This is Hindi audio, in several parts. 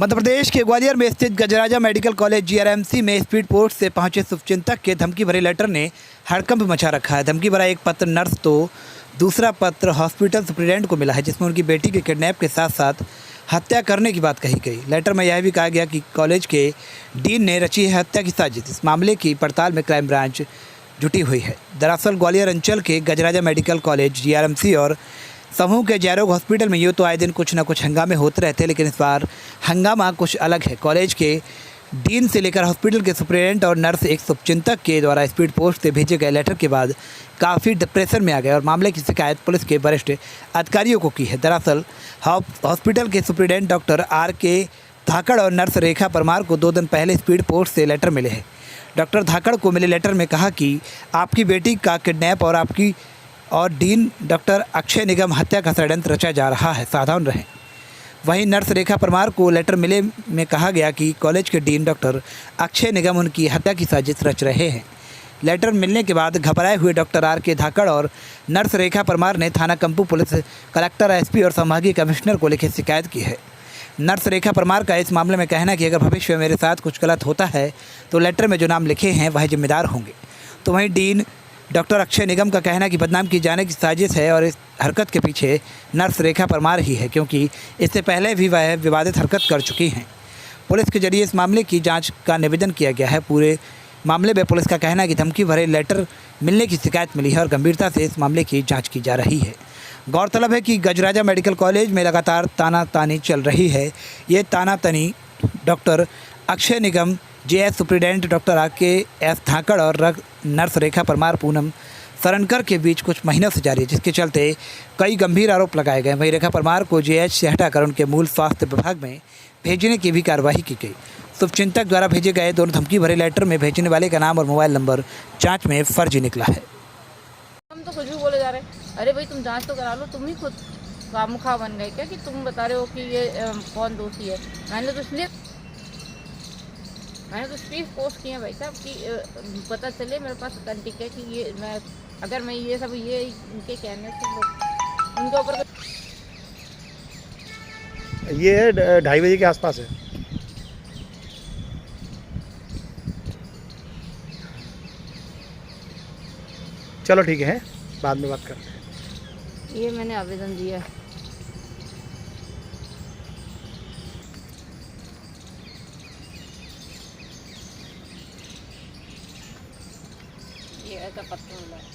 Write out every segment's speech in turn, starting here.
मध्य प्रदेश के ग्वालियर में स्थित गजराजा मेडिकल कॉलेज जीआरएमसी में स्पीड पोस्ट से पहुंचे शुभचिंतक के धमकी भरे लेटर ने हड़कंप मचा रखा है। धमकी भरा एक पत्र नर्स तो दूसरा पत्र हॉस्पिटल सुप्रीडेंट को मिला है, जिसमें उनकी बेटी के किडनैप के साथ साथ हत्या करने की बात कही गई। लेटर में यह भी कहा गया कि कॉलेज के डीन ने रची है हत्या की साजिश। इस मामले की पड़ताल में क्राइम ब्रांच जुटी हुई है। दरअसल ग्वालियर अंचल के गजराजा मेडिकल कॉलेज जीआरएमसी और समूह के जयरोग हॉस्पिटल में यूँ तो आए दिन कुछ न कुछ हंगामे होते रहते हैं, लेकिन इस बार हंगामा कुछ अलग है। कॉलेज के डीन से लेकर हॉस्पिटल के सुप्रीडेंट और नर्स एक शुभचिंतक के द्वारा स्पीड पोस्ट से भेजे गए लेटर के बाद काफ़ी डिप्रेशन में आ गए और मामले की शिकायत पुलिस के वरिष्ठ अधिकारियों को की है। दरअसल हॉस्पिटल के सुप्रीडेंट डॉक्टर R.K. धाकड़ और नर्स रेखा परमार को 2 दिन पहले स्पीड पोस्ट से लेटर मिले हैं। डॉक्टर धाकड़ को मिले लेटर में कहा कि आपकी बेटी का किडनैप और डीन डॉक्टर अक्षय निगम हत्या का षड्यंत्र रचा जा रहा है, सावधान रहें। वहीं नर्स रेखा परमार को लेटर मिले में कहा गया कि कॉलेज के डीन डॉक्टर अक्षय निगम उनकी हत्या की साजिश रच रहे हैं। लेटर मिलने के बाद घबराए हुए डॉक्टर R.K. धाकड़ और नर्स रेखा परमार ने थाना कंपू पुलिस, कलेक्टर, SP और संभागीय कमिश्नर को लिखित शिकायत की है। नर्स रेखा परमार का इस मामले में कहना है कि अगर भविष्य में मेरे साथ कुछ गलत होता है तो लेटर में जो नाम लिखे हैं वह जिम्मेदार होंगे। तो वहीं डीन डॉक्टर अक्षय निगम का कहना है कि बदनाम की जाने की साजिश है और इस हरकत के पीछे नर्स रेखा परमार ही है, क्योंकि इससे पहले भी वह विवादित हरकत कर चुकी हैं। पुलिस के जरिए इस मामले की जांच का निवेदन किया गया है। पूरे मामले में पुलिस का कहना है कि धमकी भरे लेटर मिलने की शिकायत मिली है और गंभीरता से इस मामले की जाँच की जा रही है। गौरतलब है कि गजराजा मेडिकल कॉलेज में लगातार तानातानी चल रही है। ये तानातनी डॉक्टर अक्षय निगम, JS सुप्रीडेंट डॉक्टर R.K. धाकड़ और नर्स रेखा परमार पूनम सरनकर के बीच कुछ महीनों से जारी है, जिसके चलते कई गंभीर आरोप लगाए गए। वहीं रेखा परमार को JH से हटाकर उनके मूल स्वास्थ्य विभाग में भेजने की भी कार्रवाई की गई। शुभचिंतक द्वारा भेजे गए दोनों धमकी भरे लेटर में भेजने वाले का नाम और मोबाइल नंबर जाँच में फर्जी निकला है। हम तो कुछ भी बोले जा रहे हैं। अरे भाई, तुम जांच तो करा लो। तुम ही खुद खामखा बन गए क्या कि तुम बता रहे हो कि ये कौन दोषी है। मैंने तो स्पीड पोस्ट किए भाई साहब कि पता चले, मेरे पास ऑथेंटिक है कि ये मैं ये सब इनके कहने से उनके ऊपर ये 2:30 बजे के आसपास है। चलो ठीक है, बाद में बात करते हैं। ये मैंने आवेदन दिया है। ये ऐसा पत्र मिला है।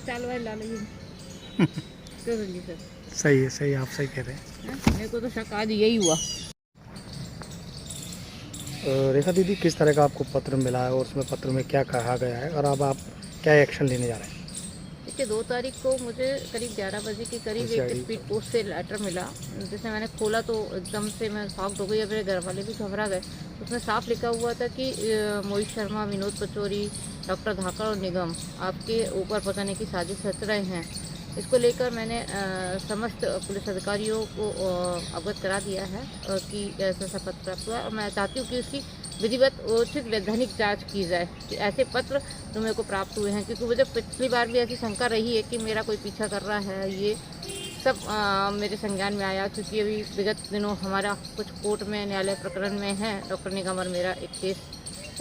चल भाई ला लीजिए। सही है, सही, आप सही कह रहे हैं। मेरे को तो शक आज यही हुआ। रेखा दीदी, किस तरह का आपको पत्र मिला है और उसमें पत्र में क्या कहा गया है और अब आप क्या एक्शन लेने जा रहे हैं? देखिए, 2 तारीख को मुझे करीब 11 बजे के करीब एक स्पीड पोस्ट से लेटर मिला, जिसे मैंने खोला तो एकदम से मैं शॉक्ड हो गई। मेरे घर वाले भी घबरा गए। उसमें साफ लिखा हुआ था कि मोहित शर्मा, विनोद पचौरी, डॉक्टर धाकड़ और निगम आपके ऊपर पकाने की साजिश रच रहे हैं। इसको लेकर मैंने समस्त पुलिस अधिकारियों को अवगत करा दिया है कि ऐसा पत्र प्राप्त हुआ है और मैं चाहती हूँ कि उसकी विधिवत उचित वैधानिक जांच की जाए कि ऐसे पत्र जो मेरे को प्राप्त हुए हैं, क्योंकि मुझे पिछली बार भी ऐसी शंका रही है कि मेरा कोई पीछा कर रहा है। ये सब मेरे संज्ञान में आया, क्योंकि अभी विगत दिनों हमारा कुछ कोर्ट में न्यायालय प्रकरण में है डॉक्टर निगम और मेरा एक केस।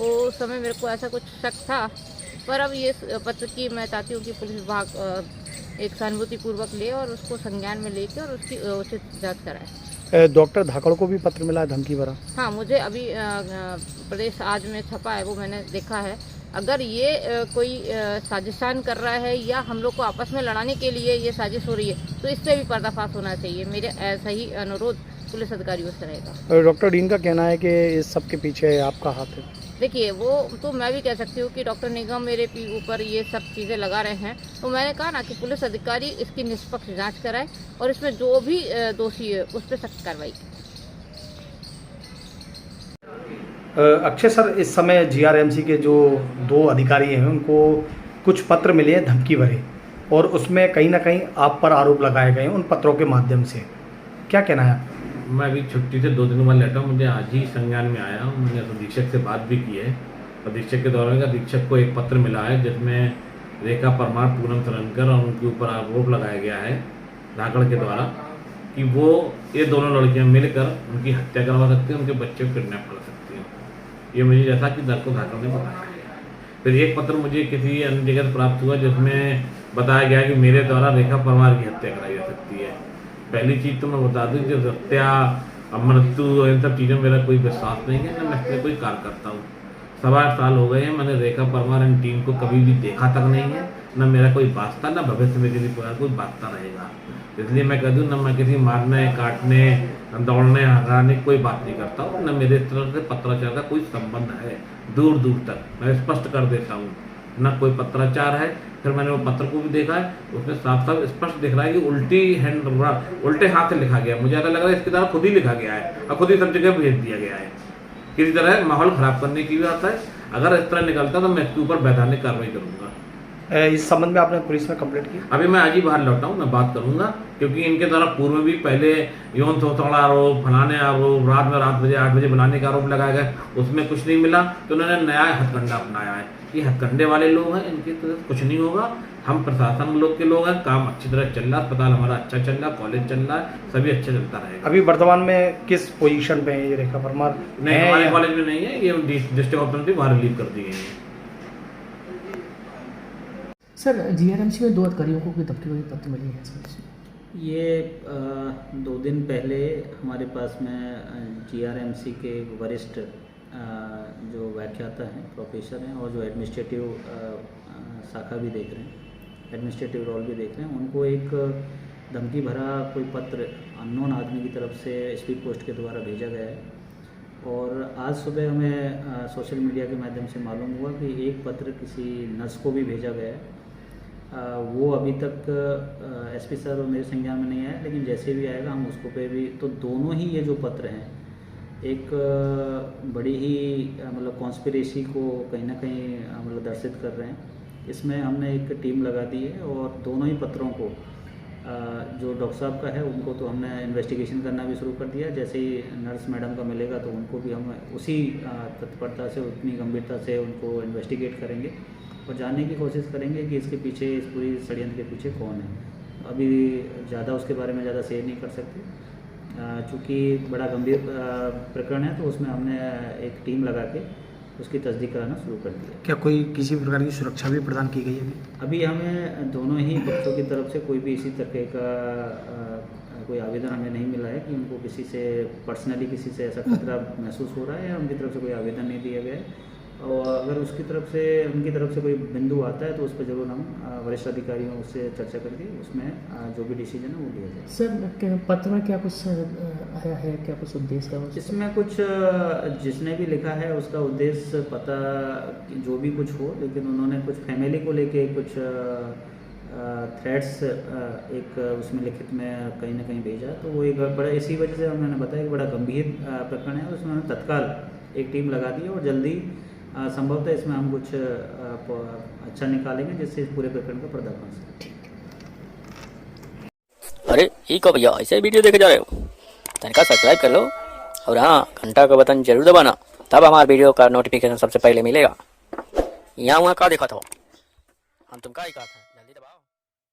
उस समय मेरे को ऐसा कुछ शक था, पर अब ये पत्र की मैं चाहती हूँ कि पुलिस विभाग एक सहानुभूतिपूर्वक ले और उसको संज्ञान में लेके और उसकी उचित जांच कराए। डॉक्टर धाकड़ को भी पत्र मिला है धमकी भरा? हाँ, मुझे अभी प्रदेश आज में छपा है, वो मैंने देखा है। अगर ये कोई साजिशान कर रहा है या हम लोग को आपस में लड़ाने के लिए ये साजिश हो रही है, तो इससे भी पर्दाफाश होना चाहिए। मेरे ऐसा ही अनुरोध पुलिस अधिकारियों से रहेगा। डॉक्टर डीन का कहना है कि इस सब के पीछे आपका हाथ है। देखिए, वो तो मैं भी कह सकती हूँ कि डॉक्टर निगम मेरे ऊपर ये सब चीज़ें लगा रहे हैं, तो मैंने कहा ना कि पुलिस अधिकारी इसकी निष्पक्ष जांच कराए और इसमें जो भी दोषी है उस पर सख्त कार्रवाई करे। अक्षय सर, इस समय जीआरएमसी के जो 2 अधिकारी हैं उनको कुछ पत्र मिले हैं धमकी भरे, और उसमें कहीं ना कहीं आप पर आरोप लगाए गए हैं उन पत्रों के माध्यम से, क्या कहना है आपका? मैं अभी छुट्टी से 2 दिन बाद लेटा हूँ, मुझे आज ही संज्ञान में आया हूँ। मैंने अधीक्षक से बात भी की है। अधीक्षक के दौरान अधीक्षक को एक पत्र मिला है जिसमें रेखा परमार, पूनम सरनकर और उनके ऊपर आरोप लगाया गया है धाकड़ के द्वारा कि वो ये दोनों लड़कियां मिलकर उनकी हत्या करवा सकती हैं, उनके बच्चे को किडनैप कर सकती हैं। ये मुझे जैसा कि दर को धाकड़ ने बताया। फिर एक पत्र मुझे किसी अन्य जगह से प्राप्त हुआ जिसमें बताया गया कि मेरे द्वारा रेखा परमार की हत्या कराई जा सकती है। पहली चीज़ तो मैं बता दूं कि हत्या, मृत्यु, इन सब चीज़ों में मेरा कोई विश्वास नहीं है, ना मैं इसमें कोई कार्य करता हूँ। 8.25 साल हो गए हैं, मैंने रेखा परमार एंड टीम को कभी भी देखा तक नहीं है, ना मेरा कोई वास्ता, ना भविष्य में किसी प्रकार कोई वास्ता रहेगा। इसलिए मैं कह दूँ, ना मैं किसी मारने, काटने, दौड़ने, हराने की कोई बात नहीं करता हूँ, ना मेरे इस तरह से पत्राचार का कोई संबंध है दूर दूर तक। मैं स्पष्ट कर देता हूँ, ना कोई पत्राचार है। फिर मैंने वो पत्र को भी देखा है, उसमें साफ साफ स्पष्ट दिख रहा है कि उल्टे हाथ से लिखा गया। मुझे ऐसा लग रहा है इसकी तरह खुद ही लिखा गया है और खुद ही सब जगह भेज दिया गया है, किसी तरह माहौल खराब करने की बात है। अगर इस तरह निकलता तो मैं इसके ऊपर वैधानिक कार्रवाई करूंगा। इस संबंध में आपने पुलिस में कंप्लेंट की? अभी मैं आज ही बाहर लौटा हूँ, मैं बात करूंगा, क्योंकि इनके द्वारा पूर्व में भी पहले यौन शोषण आरोप, फलाने आरोप, रात बजे 8 बजे बनाने का आरोप लगाया गया, उसमें कुछ नहीं मिला तो उन्होंने नया हथकंडा अपनाया है। ये हथकंडे वाले लोग हैं, इनके तो कुछ नहीं होगा। हम प्रशासन लोग के लोग हैं, काम अच्छी तरह चल रहा, अस्पताल हमारा अच्छा चल रहा, कॉलेज चल रहा है, सभी अच्छा चलता रहेगा। अभी वर्तमान में किस पोजीशन पे है ये रेखा परमार? नहीं, हमारे कॉलेज में नहीं है, ये डिस्ट्रिक्ट हॉस्पिटल से बाहर रिलीव कर दी गई है। सर, जीआरएमसी में 2 अधिकारियों को धमकी भरी पत्र मिली है सर। ये 2 दिन पहले हमारे पास में जीआरएमसी के वरिष्ठ जो व्याख्याता हैं, प्रोफेसर हैं और जो एडमिनिस्ट्रेटिव शाखा भी देख रहे हैं, एडमिनिस्ट्रेटिव रोल भी देख रहे हैं, उनको एक धमकी भरा कोई पत्र अननोन आदमी की तरफ से स्पीड पोस्ट के द्वारा भेजा गया है। और आज सुबह हमें सोशल मीडिया के माध्यम से मालूम हुआ कि एक पत्र किसी नर्स को भी भेजा गया है। वो अभी तक एसपी सर और मेरे संज्ञान में नहीं आया, लेकिन जैसे भी आएगा हम उसको पे भी, तो दोनों ही ये जो पत्र हैं एक बड़ी ही मतलब कॉन्स्पिरेसी को कहीं ना कहीं मतलब दर्शित कर रहे हैं। इसमें हमने एक टीम लगा दी है और दोनों ही पत्रों को जो डॉक्टर साहब का है उनको तो हमने इन्वेस्टिगेशन करना भी शुरू कर दिया। जैसे ही नर्स मैडम का मिलेगा तो उनको भी हम उसी तत्परता से, उतनी गंभीरता से उनको इन्वेस्टिगेट करेंगे और जानने की कोशिश करेंगे कि इसके पीछे, इस पूरी षड्यंत्र के पीछे कौन है। अभी ज़्यादा उसके बारे में ज़्यादा शेयर नहीं कर सकते, चूँकि बड़ा गंभीर प्रकरण है, तो उसमें हमने एक टीम लगा के उसकी तस्दीक कराना शुरू कर दिया। क्या कोई किसी प्रकार की सुरक्षा भी प्रदान की गई है? अभी हमें दोनों ही पक्षों की तरफ से कोई भी इसी तरह का कोई आवेदन हमें नहीं मिला है कि उनको किसी से पर्सनली किसी से ऐसा खतरा महसूस हो रहा है, या उनकी तरफ से कोई आवेदन नहीं दिया गया है। और अगर उसकी तरफ से, उनकी तरफ से कोई बिंदु आता है तो उस पर जरूर हम वरिष्ठ अधिकारियों से चर्चा करके उसमें जो भी डिसीजन है वो लिया जाए। सर, पत्र में क्या कुछ आया है, क्या कुछ उद्देश्य है इसमें? कुछ जिसने भी लिखा है उसका उद्देश्य पता जो भी कुछ हो, लेकिन उन्होंने कुछ फैमिली को लेके कुछ थ्रेड्स एक उसमें लिखित में कहीं ना कहीं भेजा, तो वो एक बड़ा, इसी वजह से मैंने बताया कि बड़ा गंभीर प्रकरण है। उसमें उन्होंने तत्काल एक टीम लगा दी और जल्दी संभवतः इसमें हम कुछ अच्छा निकालेंगे जिससे इस पूरे प्रकरण का पर्दाफाश हो। अरे ये कब भैया ऐसे वीडियो देखे जा रहे हो? चैनल का सब्सक्राइब कर लो और हाँ, घंटा का बटन जरूर दबाना, तब हमारे वीडियो का नोटिफिकेशन सबसे पहले मिलेगा। यहाँ वहाँ का देखा था हम, तुम का ही कहा था।